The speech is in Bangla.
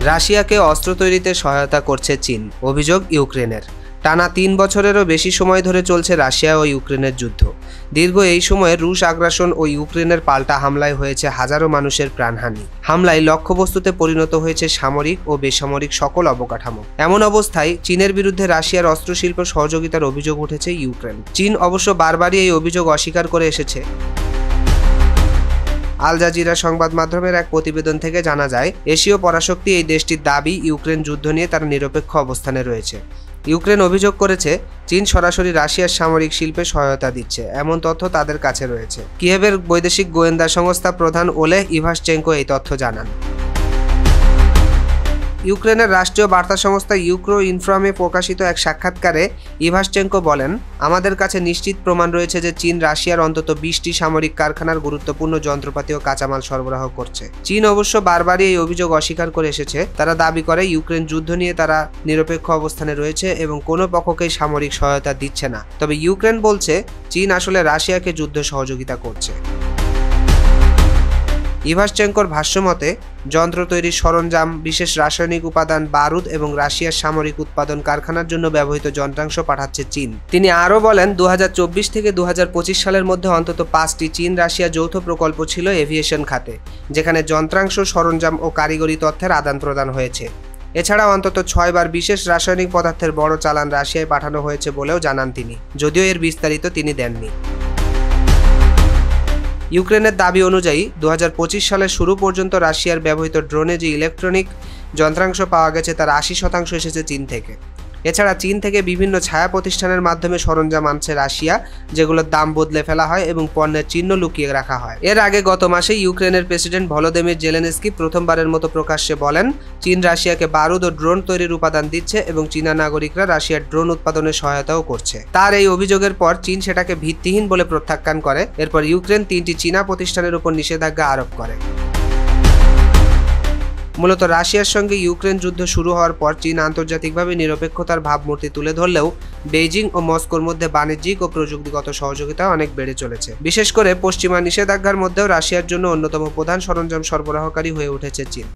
রাশিয়াকে অস্ত্র তৈরিতে সহায়তা করছে চীন, অভিযোগ ইউক্রেনের। টানা ৩ বছরেরও বেশি সময় ধরে চলছে রাশিয়া ও ইউক্রেনের যুদ্ধ। দীর্ঘ এই সময়ে রুশ আগ্রাসন ও ইউক্রেনের পাল্টা হামলায় হয়েছে হাজারো মানুষের প্রাণহানি। হামলায় লক্ষ্যবস্তুতে পরিণত হয়েছে সামরিক ও বেসামরিক সকল অবকাঠামো। এমন অবস্থায় চীনের বিরুদ্ধে রাশিয়ার অস্ত্রশিল্প সহযোগিতার অভিযোগ উঠেছে ইউক্রেন। চীন অবশ্য বারবারই এই অভিযোগ অস্বীকার করে এসেছে। আল জাজিরা সংবাদ মাধ্যমের এক প্রতিবেদন থেকে জানা যায়, এশীয় পরাশক্তি এই দেশটির দাবি ইউক্রেন যুদ্ধ নিয়ে তারা নিরপেক্ষ অবস্থানে রয়েছে। ইউক্রেন অভিযোগ করেছে চীন সরাসরি রাশিয়ার সামরিক শিল্পে সহায়তা দিচ্ছে, এমন তথ্য তাদের কাছে রয়েছে। কিয়েভের বৈদেশিক গোয়েন্দা সংস্থা প্রধান ওলেহ ইভাশচেঙ্কো এই তথ্য জানান। ইউক্রেনের রাষ্ট্রীয় বার্তা সংস্থা ইউক্রো ইনফ্রামে প্রকাশিত এক সাক্ষাৎকারে ইভাশচেঙ্কো বলেন, আমাদের কাছে নিশ্চিত প্রমাণ রয়েছে যে চীন রাশিয়ার অন্তত 20টি সামরিক কারখানার গুরুত্বপূর্ণ যন্ত্রপাতি ও কাঁচামাল সরবরাহ করছে। চীন অবশ্য বারবারই এই অভিযোগ অস্বীকার করে এসেছে। তারা দাবি করে ইউক্রেন যুদ্ধ নিয়ে তারা নিরপেক্ষ অবস্থানে রয়েছে এবং কোনো পক্ষকেই সামরিক সহায়তা দিচ্ছে না। তবে ইউক্রেন বলছে চীন আসলে রাশিয়াকে যুদ্ধ সহযোগিতা করছে। ইভাশচেঙ্কোর ভাষ্যমতে, যন্ত্র তৈরির সরঞ্জাম, বিশেষ রাসায়নিক উপাদান, বারুদ এবং রাশিয়ার সামরিক উৎপাদন কারখানার জন্য ব্যবহৃত যন্ত্রাংশ পাঠাচ্ছে চীন। তিনি আরও বলেন, 2024 থেকে 2025 সালের মধ্যে অন্তত 5টি চীন রাশিয়া যৌথ প্রকল্প ছিল এভিয়েশন খাতে, যেখানে যন্ত্রাংশ, সরঞ্জাম ও কারিগরি তথ্যের আদান প্রদান হয়েছে। এছাড়াও অন্তত 6 বার বিশেষ রাসায়নিক পদার্থের বড় চালান রাশিয়ায় পাঠানো হয়েছে বলেও জানান তিনি, যদিও এর বিস্তারিত তিনি দেননি। ইউক্রেনের দাবি অনুযায়ী 2025 সালের শুরু পর্যন্ত রাশিয়ার ব্যবহৃত ড্রোনে যে ইলেকট্রনিক যন্ত্রাংশ পাওয়া গেছে তার 80% এসেছে চীন থেকে। এছাড়া চীন থেকে বিভিন্ন ছায়া প্রতিষ্ঠানের মাধ্যমে সরঞ্জাম আনছে রাশিয়া, যেগুলোর দাম বদলে ফেলা হয় এবং পণ্যের চিহ্ন লুকিয়ে রাখা হয়। এর আগে গত মাসে ইউক্রেনের প্রেসিডেন্ট ভলোদিমির জেলেনস্কি প্রথমবারের মতো প্রকাশ্যে বলেন, চীন রাশিয়াকে বারুদ ও ড্রোন তৈরির উপাদান দিচ্ছে এবং চীনা নাগরিকরা রাশিয়ার ড্রোন উৎপাদনে সহায়তাও করছে। তার এই অভিযোগের পর চীন সেটাকে ভিত্তিহীন বলে প্রত্যাখ্যান করে। এরপর ইউক্রেন 3টি চীনা প্রতিষ্ঠানের উপর নিষেধাজ্ঞা আরোপ করে। মূলত রাশিয়ার সঙ্গে ইউক্রেন যুদ্ধ শুরু হওয়ার পর চীন আন্তর্জাতিকভাবে নিরপেক্ষতার ভাবমূর্তি তুলে ধরলেও বেইজিং ও মস্কোর মধ্যে বাণিজ্যিক ও প্রযুক্তিগত সহযোগিতা অনেক বেড়ে চলেছে। বিশেষ করে পশ্চিমা নিষেধাজ্ঞার মধ্যেও রাশিয়ার জন্য অন্যতম প্রধান সরঞ্জাম সরবরাহকারী হয়ে উঠেছে চীন।